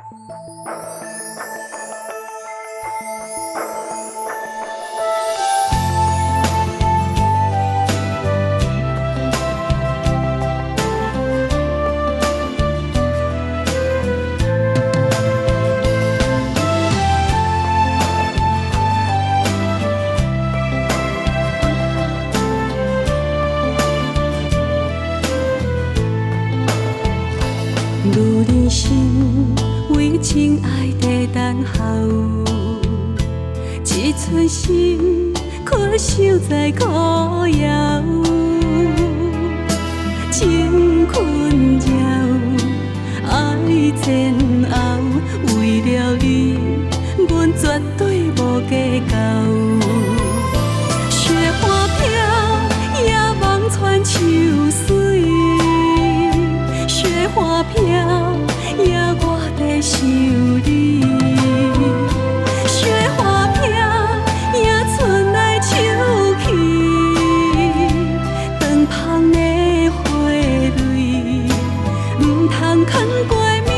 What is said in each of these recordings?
女人心为情爱在等候，一寸心困守在苦窑，情困扰，爱煎熬，为了你，阮绝对无计较。雪花飘，野望穿秋水。雪花飘，也我在想你。雪花飘，也春来秋去，长芳的花蕊，唔通藏过暝。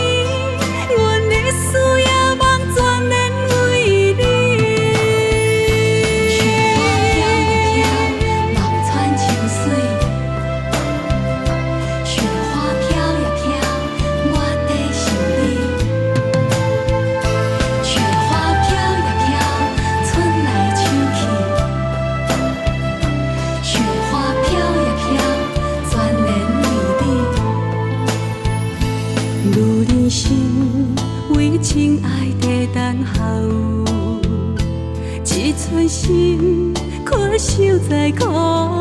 阮的思也望全然为你。雪花飘呀飘，望穿秋水。雪花飘。女人心为情爱在等候，一寸心困守在苦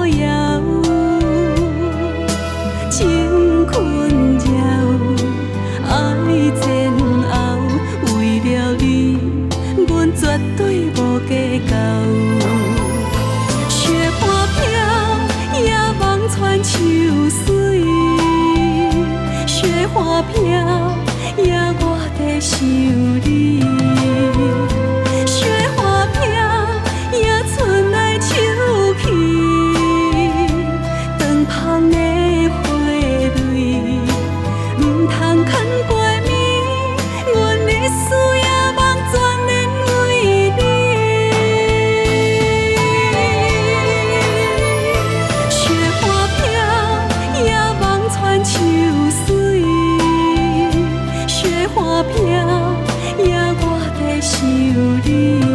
窑，情困扰，爱煎熬，为了你，阮绝对无计较。雪花飘，野望穿秋水。雪花飘，也我在想你。雪花飘，也春来秋去，长芳的花蕊，唔通藏过暝。阮的思也望全然为你。雪花飘，也望穿秋水。雪花飘，也我在想你。